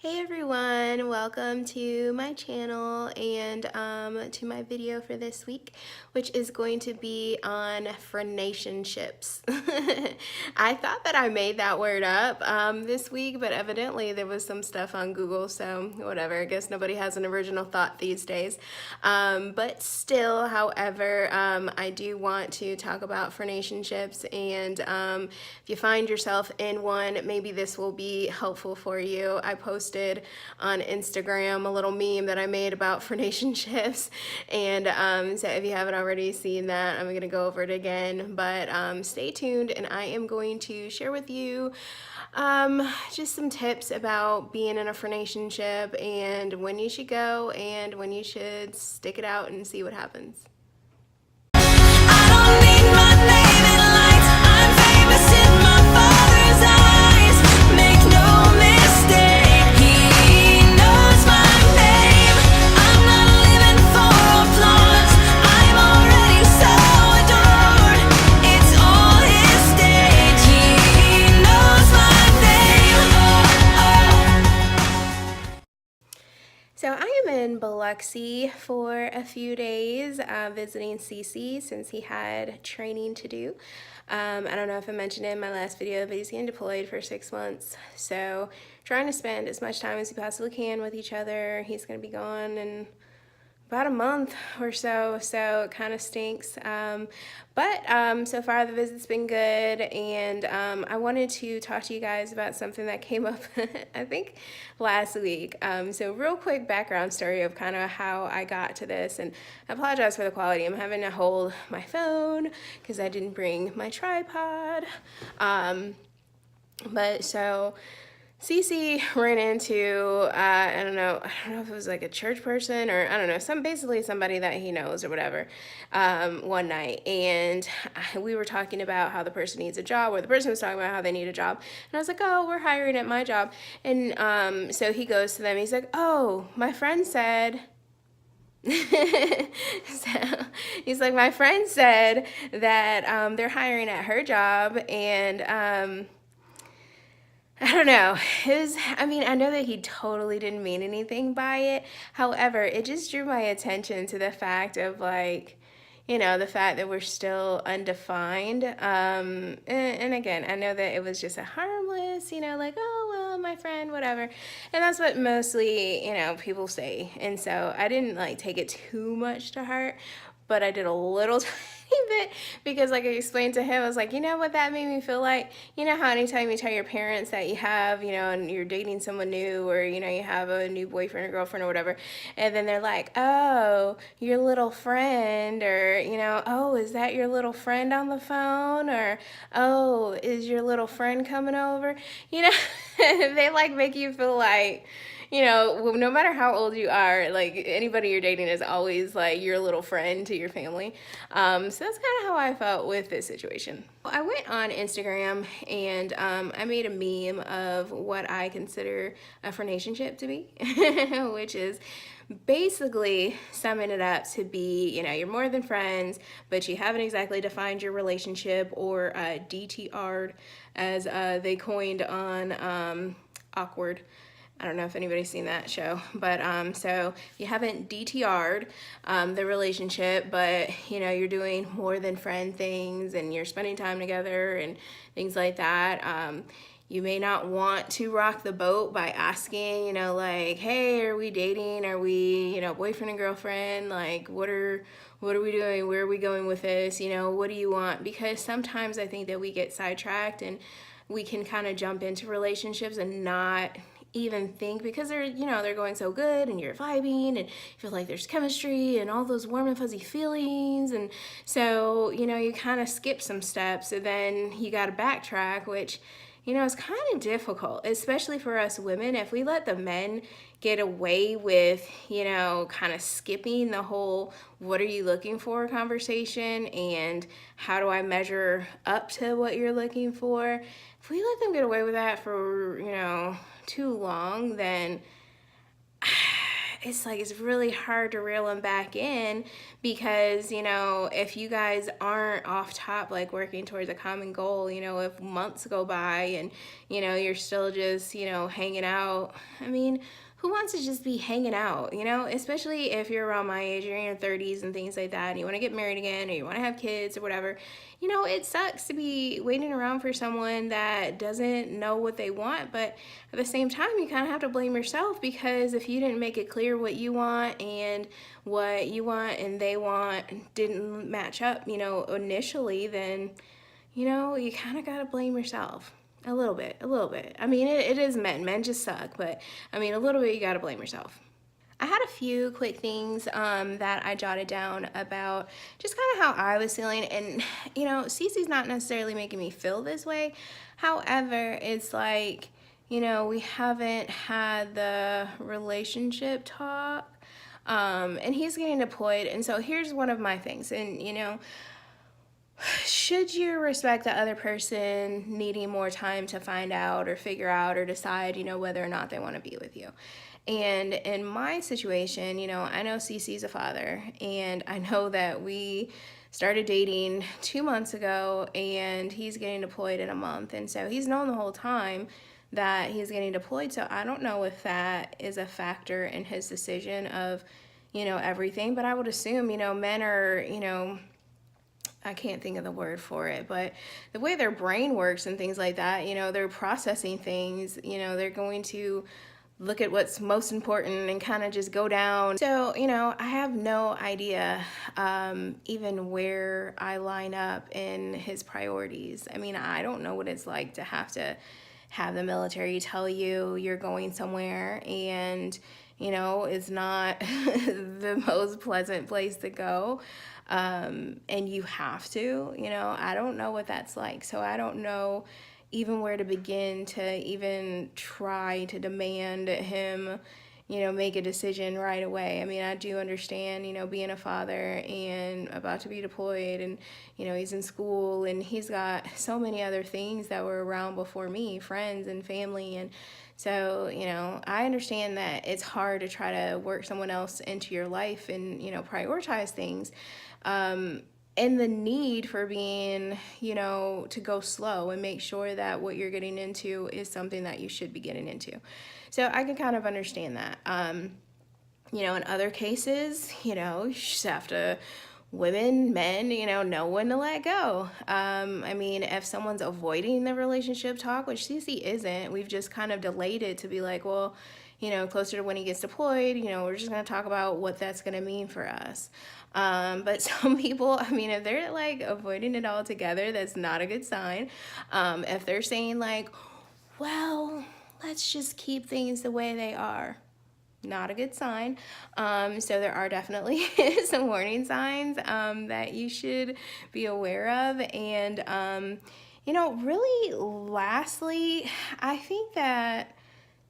Hey everyone, welcome to my channel and to my video for this week, which is going to be on Frienationships. I thought that I made that word up this week, but evidently there was some stuff on Google, so whatever. I guess nobody has an original thought these days. But still, however, I do want to talk about Frienationships, and if you find yourself in one, maybe this will be helpful for you. I posted on Instagram a little meme that I made about Frienationships, and so if you haven't already seen that, I'm gonna go over it again, but stay tuned and I am going to share with you just some tips about being in a Frienationships and when you should go and when you should stick it out and see what happens. So I am in Biloxi for a few days visiting Cece since he had training to do. I don't know if I mentioned it in my last video, but he's getting deployed for 6 months. So trying to spend as much time as we possibly can with each other. He's going to be gone in about a month or so, so it kind of stinks. But so far the visit's been good, and I wanted to talk to you guys about something that came up, I think, last week. So real quick background story of kind of how I got to this, and I apologize for the quality. I'm having to hold my phone because I didn't bring my tripod. But so Cece ran into, I don't know if it was like a church person or I don't know, basically somebody that he knows or whatever, one night. And we were talking about how the person needs a job, or the person was talking about how they need a job. And I was like, oh, we're hiring at my job. And so he goes to them, he's like, oh, my friend said, so he's like, my friend said that they're hiring at her job, and I don't know. I know that he totally didn't mean anything by it. However, it just drew my attention to the fact of, like, the fact that we're still undefined. And again, I know that it was just a harmless, like, oh, well, my friend, whatever. And that's what mostly, people say. And so I didn't, like, take it too much to heart, but I did a little tiny bit because, like I explained to him, I was like, you know what that made me feel like? You know how anytime you tell your parents that you have, and you're dating someone new, or, you have a new boyfriend or girlfriend or whatever, and then they're like, oh, your little friend, or, oh, is that your little friend on the phone? Or, oh, is your little friend coming over? They, like, make you feel like, no matter how old you are, like, anybody you're dating is always like your little friend to your family. So that's kind of how I felt with this situation. I went on Instagram and I made a meme of what I consider a Frienationships to be, which is basically summing it up to be, you're more than friends, but you haven't exactly defined your relationship, or DTR'd, as they coined on Awkward. I don't know if anybody's seen that show, but so you haven't DTR'd the relationship, but you're doing more than friend things, and you're spending time together and things like that. You may not want to rock the boat by asking, like, hey, are we dating? Are we, boyfriend and girlfriend? Like, what are we doing? Where are we going with this? What do you want? Because sometimes I think that we get sidetracked and we can kind of jump into relationships and not even think, because they're going so good and you're vibing and you feel like there's chemistry and all those warm and fuzzy feelings, and so you kind of skip some steps, and then you got to backtrack, which it's kind of difficult, especially for us women. If we let the men get away with kind of skipping the whole what are you looking for conversation and how do I measure up to what you're looking for, if we let them get away with that for too long, then it's like it's really hard to reel them back in because, you know, if you guys aren't off top, like working towards a common goal, you know, if months go by and, you know, you're still just, you know, hanging out. I mean, who wants to just be hanging out, you know, especially if you're around my age, you're in your 30s and things like that, and you want to get married again or you want to have kids or whatever. You know, it sucks to be waiting around for someone that doesn't know what they want, but at the same time, you kind of have to blame yourself because if you didn't make it clear what you want and what you want and they want didn't match up, you know, initially, then, you know, you kind of got to blame yourself. A little bit, a little bit. I mean, it is men. Men just suck, but I mean, a little bit you got to blame yourself. I had a few quick things that I jotted down about just kind of how I was feeling. And, you know, Cece's not necessarily making me feel this way. However, it's like, you know, we haven't had the relationship talk. And he's getting deployed. And so here's one of my things. And, you know, should you respect the other person needing more time to find out or figure out or decide, you know, whether or not they want to be with you? And in my situation, you know, I know CC's a father, and I know that we started dating 2 months ago, and he's getting deployed in a month. And so he's known the whole time that he's getting deployed. So I don't know if that is a factor in his decision of, you know, everything. But I would assume, you know, men are, you know, I can't think of the word for it, but the way their brain works and things like that, you know, they're processing things, you know, they're going to look at what's most important and kind of just go down. So, you know, I have no idea even where I line up in his priorities. I mean, I don't know what it's like to have the military tell you you're going somewhere and, you know, it's not the most pleasant place to go. And you have to, you know, I don't know what that's like. So I don't know even where to begin to even try to demand him, you know, make a decision right away. I mean, I do understand, you know, being a father and about to be deployed and, you know, he's in school and he's got so many other things that were around before me, friends and family. And so, you know, I understand that it's hard to try to work someone else into your life and, you know, prioritize things. And the need for being, you know, to go slow and make sure that what you're getting into is something that you should be getting into. So I can kind of understand that. You know, in other cases, you know, you just have to, women, men, you know when to let go. I mean, if someone's avoiding the relationship talk, which Cece isn't, we've just kind of delayed it to be like, well, you know, closer to when he gets deployed, you know, we're just going to talk about what that's going to mean for us. But some people, I mean, if they're like avoiding it altogether, that's not a good sign. If they're saying like, well, let's just keep things the way they are, not a good sign. So there are definitely some warning signs that you should be aware of. And, you know, really lastly, I think that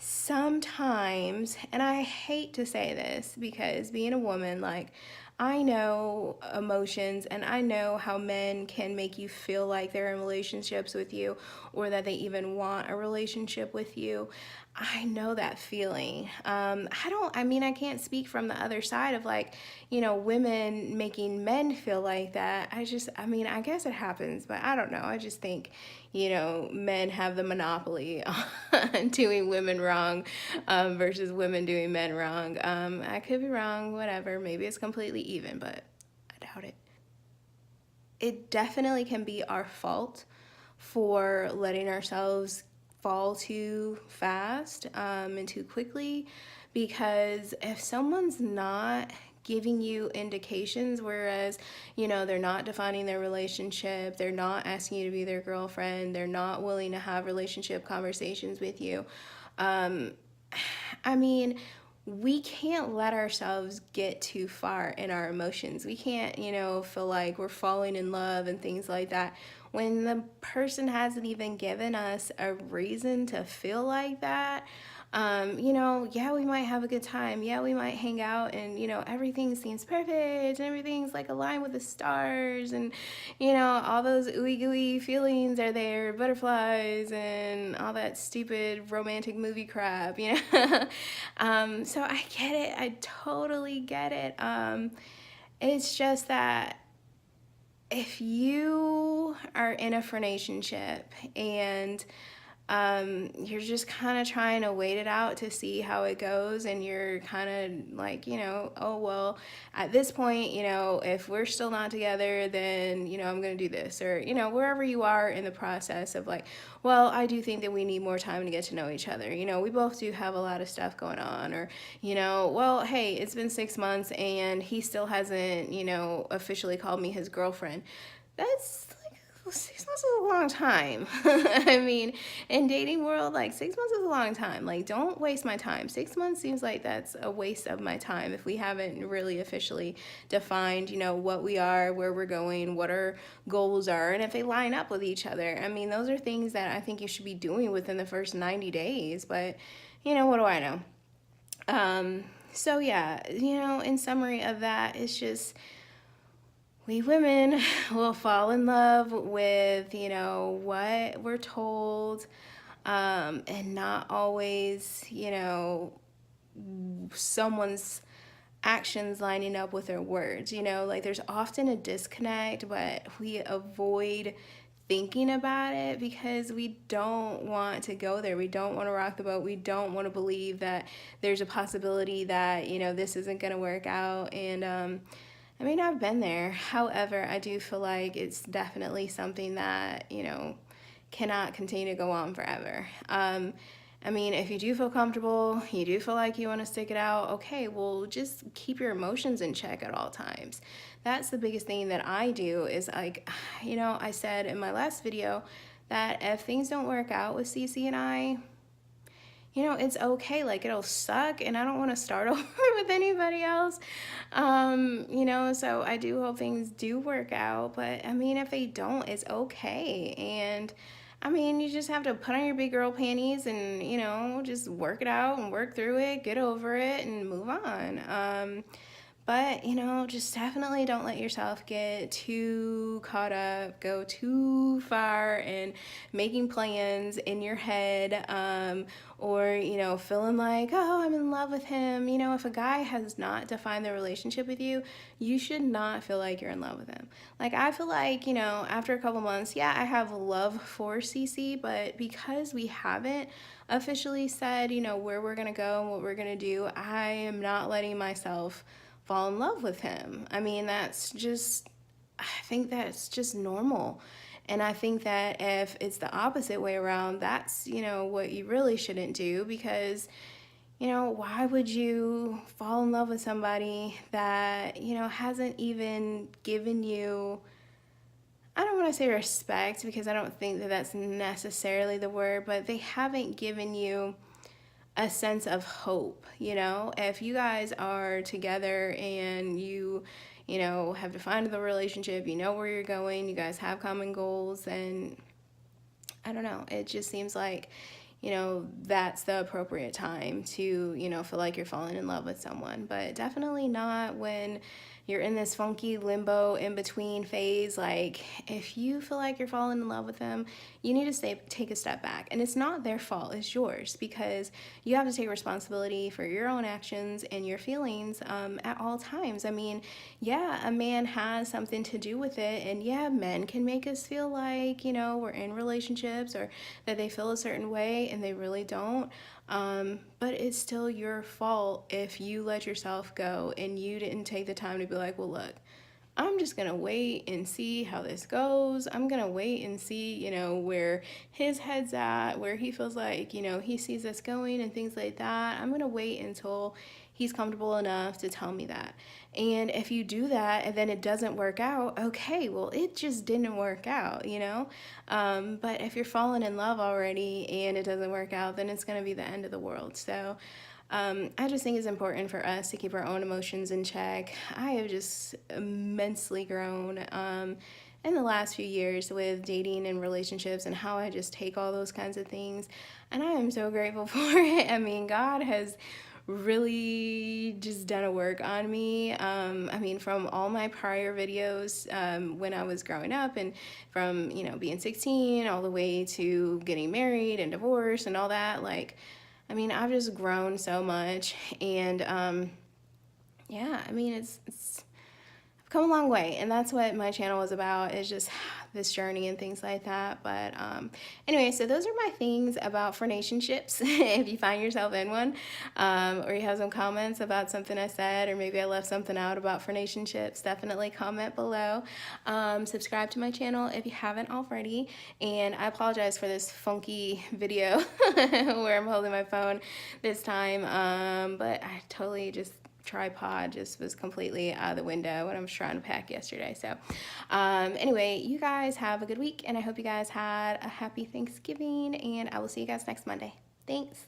sometimes, and I hate to say this because being a woman, like, I know emotions and I know how men can make you feel like they're in relationships with you or that they even want a relationship with you. I know that feeling. I can't speak from the other side of like, you know, women making men feel like that. I guess it happens, but I don't know. I just think, you know, men have the monopoly on doing women wrong versus women doing men wrong. I could be wrong, whatever. Maybe it's completely even, but I doubt it. It definitely can be our fault for letting ourselves fall too fast and too quickly, because if someone's not giving you indications, whereas, you know, they're not defining their relationship, they're not asking you to be their girlfriend, they're not willing to have relationship conversations with you, I mean, we can't let ourselves get too far in our emotions. We can't, you know, feel like we're falling in love and things like that when the person hasn't even given us a reason to feel like that. Yeah, we might have a good time. Yeah, we might hang out and, everything seems perfect and everything's like aligned with the stars and, all those ooey gooey feelings are there, butterflies and all that stupid romantic movie crap. So I get it. I totally get it. It's just that if you are in a friendationship and you're just kind of trying to wait it out to see how it goes, and you're kind of like, oh, well, at this point, if we're still not together, then, I'm going to do this, or, wherever you are in the process of like, well, I do think that we need more time to get to know each other. We both do have a lot of stuff going on, or, well, hey, it's been 6 months and he still hasn't, officially called me his girlfriend. That's 6 months is a long time. I mean, in dating world, like 6 months is a long time. Like, don't waste my time. 6 months seems like that's a waste of my time if we haven't really officially defined, what we are, where we're going, what our goals are, and if they line up with each other. I mean, those are things that I think you should be doing within the first 90 days. But, what do I know? So yeah, in summary of that, it's just we women will fall in love with, what we're told, and not always, someone's actions lining up with their words. Like there's often a disconnect, but we avoid thinking about it because we don't want to go there. We don't want to rock the boat. We don't want to believe that there's a possibility that, this isn't going to work out. And, I mean, I've been there. However, I do feel like it's definitely something that, cannot continue to go on forever. I mean, if you do feel comfortable, you do feel like you want to stick it out, okay, well, just keep your emotions in check at all times. That's the biggest thing that I do is like, I said in my last video that if things don't work out with Cece and I, it's okay. Like, it'll suck, and I don't want to start over with anybody else. So I do hope things do work out. But, I mean, if they don't, it's okay. And, I mean, you just have to put on your big girl panties and, just work it out and work through it, get over it, and move on. But, just definitely don't let yourself get too caught up, go too far in making plans in your head, or, feeling like, oh, I'm in love with him. If a guy has not defined their relationship with you, you should not feel like you're in love with him. Like, I feel like, after a couple months, yeah, I have love for Cece, but because we haven't officially said, where we're going to go and what we're going to do, I am not letting myself fall in love with him. I mean, I think that's just normal. And I think that if it's the opposite way around, that's, what you really shouldn't do because, why would you fall in love with somebody that, hasn't even given you, I don't want to say respect because I don't think that that's necessarily the word, but they haven't given you a sense of hope. If you guys are together and you have defined the relationship, where you're going, you guys have common goals, and I don't know, it just seems like that's the appropriate time to feel like you're falling in love with someone. But definitely not when you're in this funky limbo in between phase. Like, if you feel like you're falling in love with them, you need to take a step back. And it's not their fault, it's yours, because you have to take responsibility for your own actions and your feelings at all times. I mean, yeah, a man has something to do with it, and yeah, men can make us feel like we're in relationships or that they feel a certain way and they really don't. But it's still your fault if you let yourself go and you didn't take the time to be like, well, look, I'm just gonna wait and see how this goes. I'm gonna wait and see, where his head's at, where he feels like, he sees us going and things like that. I'm gonna wait until he's comfortable enough to tell me that. And if you do that and then it doesn't work out, okay, well, it just didn't work out. But if you're falling in love already and it doesn't work out, then it's gonna be the end of the world. So I just think it's important for us to keep our own emotions in check. I have just immensely grown in the last few years with dating and relationships and how I just take all those kinds of things. And I am so grateful for it. I mean, God has really just done a work on me. I mean, from all my prior videos when I was growing up, and from, you know, being 16 all the way to getting married and divorced and all that, like, I mean, I've just grown so much. And yeah, I mean, it's I've come a long way, and that's what my channel is about, is just this journey and things like that. But anyway, so those are my things about Frienationships. If you find yourself in one, or you have some comments about something I said, or maybe I left something out about Frienationships, definitely comment below. Subscribe to my channel if you haven't already, and I apologize for this funky video where I'm holding my phone this time, but I totally just tripod just was completely out of the window when I was trying to pack yesterday. So anyway, you guys have a good week, and I hope you guys had a happy Thanksgiving, and I will see you guys next Monday. Thanks.